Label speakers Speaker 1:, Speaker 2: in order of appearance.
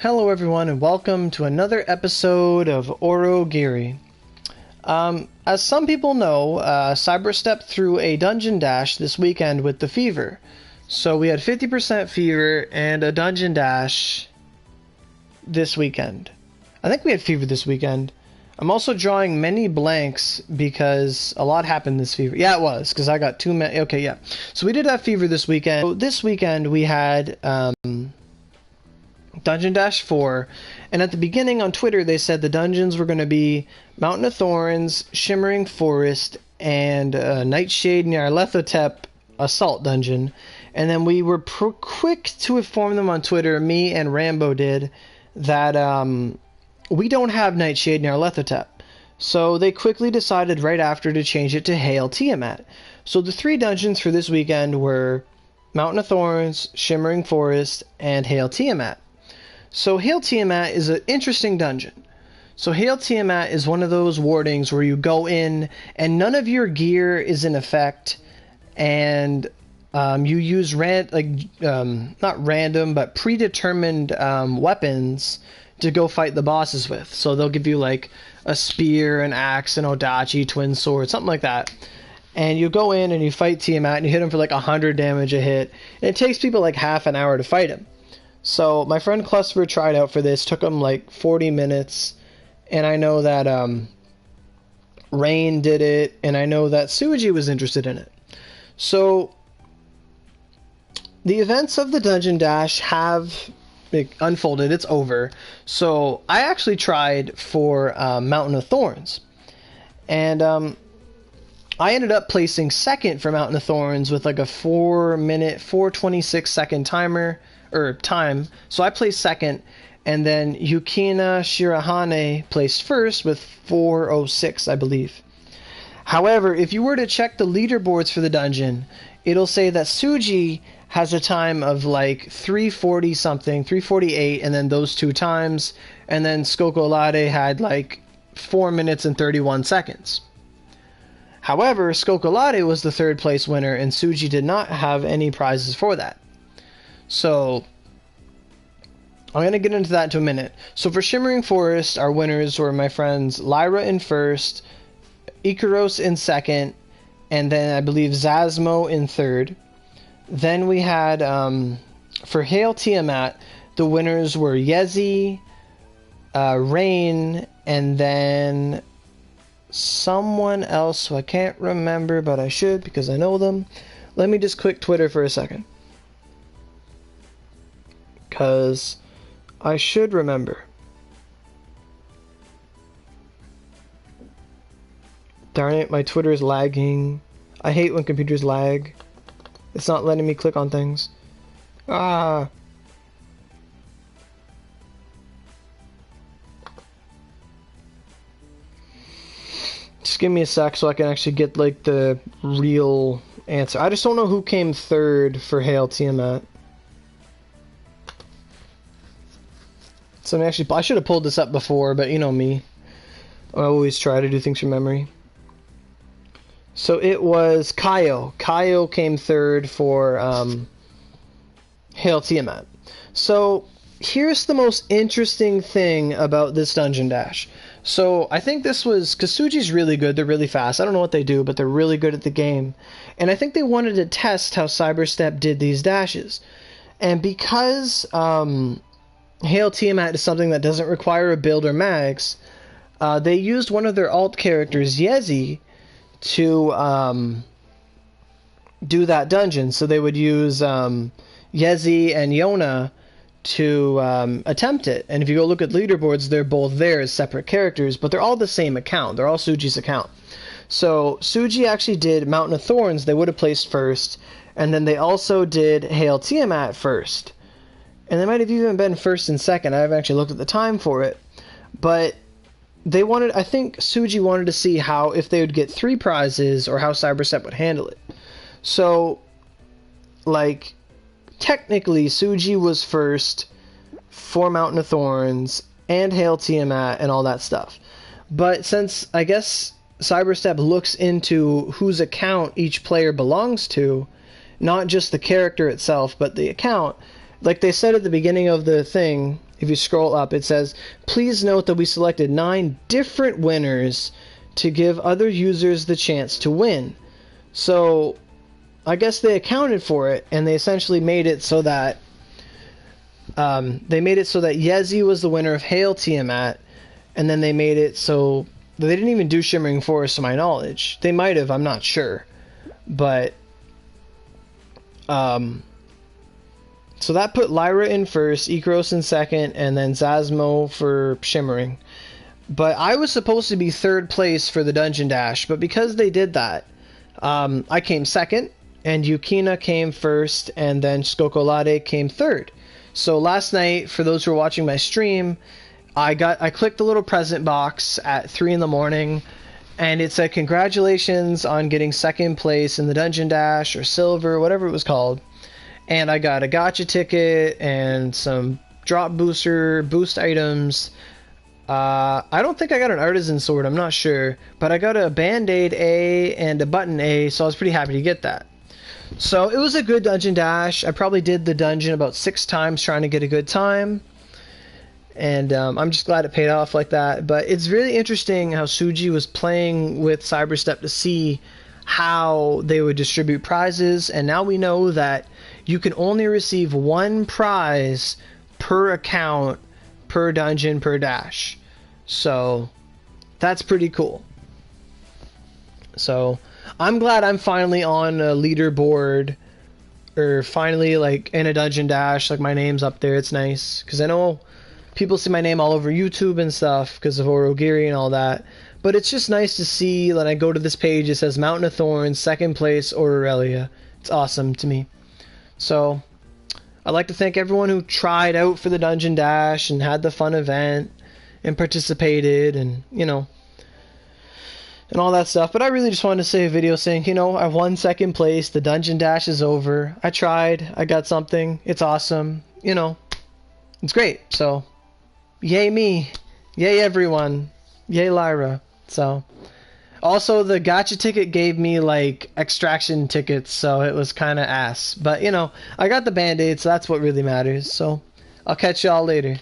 Speaker 1: Hello everyone and welcome to another episode of Aurogiri. As some people know, Cyber stepped through a dungeon dash this weekend with the fever. So we had 50% fever and a dungeon dash this weekend. I think we had fever this weekend. I'm also drawing many blanks because a lot happened this fever. Yeah, it was, because I got too many. Okay, yeah. So we did have fever this weekend. So this weekend we had Dungeon Dash 4, and at the beginning on Twitter they said the dungeons were going to be Mountain of Thorns, Shimmering Forest, and Nightshade Nyarlathotep Assault Dungeon. And then we were quick to inform them on Twitter, me and Rambo did, that we don't have Nightshade Nyarlathotep. So they quickly decided right after to change it to Hail Tiamat. So the three dungeons for this weekend were Mountain of Thorns, Shimmering Forest, and Hail Tiamat. So Hail Tiamat is an interesting dungeon. So Hail Tiamat is one of those wardings where you go in and none of your gear is in effect, and you use not random but predetermined weapons to go fight the bosses with. So they'll give you like a spear, an axe, an odachi, twin sword, something like that. And you go in and you fight Tiamat and you hit him for like 100 damage a hit. And it takes people like half an hour to fight him. So my friend Cluster tried out for this, took him like 40 minutes. And I know that Rain did it, and I know that Suji was interested in it. So the events of the Dungeon Dash have unfolded. It's over. So I actually tried for Mountain of Thorns. And I ended up placing second for Mountain of Thorns with like a 4-minute, 26 timer. So I placed second, and then Yukina Shirahane placed first with 4:06, I believe. However, if you were to check the leaderboards for the dungeon, it'll say that Suji has a time of like 3:40 something, 3:48, and then those two times, and then Skokolade had like 4 minutes and 31 seconds. However, Skokolade was the third place winner, and Suji did not have any prizes for that. So I'm going to get into that in a minute. So for Shimmering Forest, our winners were my friends Lyra in first, Ikaros in second, and then I believe Zasmo in third. Then we had, for Hail Tiamat, the winners were Yezi, Rain, and then someone else who I can't remember, but I should because I know them. Let me just click Twitter for a second, because I should remember. Darn it, my Twitter is lagging. I hate when computers lag. It's not letting me click on things. Ah. Just give me a sec so I can actually get like the real answer. I just don't know who came third for Hail Tiamat. So actually, I should have pulled this up before, but you know me. I always try to do things from memory. So it was Kaio. Kaio came third for Hail Tiamat. So here's the most interesting thing about this Dungeon Dash. So I think this was, because Suji's really good, they're really fast. I don't know what they do, but they're really good at the game. And I think they wanted to test how Cyberstep did these dashes. And because Hail Tiamat is something that doesn't require a build or mags, they used one of their alt characters, Yezi, to do that dungeon. So they would use Yezi and Yona to attempt it. And if you go look at leaderboards, they're both there as separate characters, but they're all the same account. They're all Suji's account. So Suji actually did Mountain of Thorns. They would have placed first. And then they also did Hail Tiamat first. And they might have even been first and second. I haven't actually looked at the time for it. But they wanted, I think Suji wanted to see how, if they would get 3 prizes, or how Cyberstep would handle it. So, like, technically Suji was first for Mountain of Thorns and Hail Tiamat and all that stuff. But since, I guess, Cyberstep looks into whose account each player belongs to, not just the character itself, but the account, like they said at the beginning of the thing, if you scroll up, it says, please note that we selected 9 different winners to give other users the chance to win. So I guess they accounted for it, and they essentially made it so that Yezi was the winner of Hail Tiamat, and then they made it so they didn't even do Shimmering Forest to my knowledge. They might have, I'm not sure. But so that put Lyra in first, Ikros in second, and then Zazmo for Shimmering. But I was supposed to be 3rd place for the Dungeon Dash, but because they did that, I came 2nd, and Yukina came 1st, and then Skokolade came 3rd. So last night, for those who are watching my stream, I clicked the little present box at 3 in the morning, and it said congratulations on getting 2nd place in the Dungeon Dash, or Silver, whatever it was called. And I got a gacha ticket and some drop boost items. I don't think I got an artisan sword, I'm not sure, but I got a band-aid A and a button A, so I was pretty happy to get that. So it was a good Dungeon Dash. I probably did the dungeon about 6 times trying to get a good time, and I'm just glad it paid off like that. But it's really interesting how Suji was playing with Cyberstep to see how they would distribute prizes, and now we know that you can only receive 1 prize per account, per dungeon, per dash. So that's pretty cool. So I'm glad I'm finally on a leaderboard, or finally like in a Dungeon Dash, like my name's up there. It's nice, because I know people see my name all over YouTube and stuff because of Aurogiri and all that. But it's just nice to see when I go to this page, it says Mountain of Thorns, 2nd place, Aurelia. It's awesome to me. So I'd like to thank everyone who tried out for the Dungeon Dash and had the fun event and participated, and and all that stuff. But I really just wanted to say a video saying, I won 2nd place, the Dungeon Dash is over, I tried, I got something, it's awesome, it's great. So yay me, yay everyone, yay Lyra. So also the gacha ticket gave me like extraction tickets, so it was kind of ass, but I got the band-aid, so that's what really matters. So I'll catch y'all later.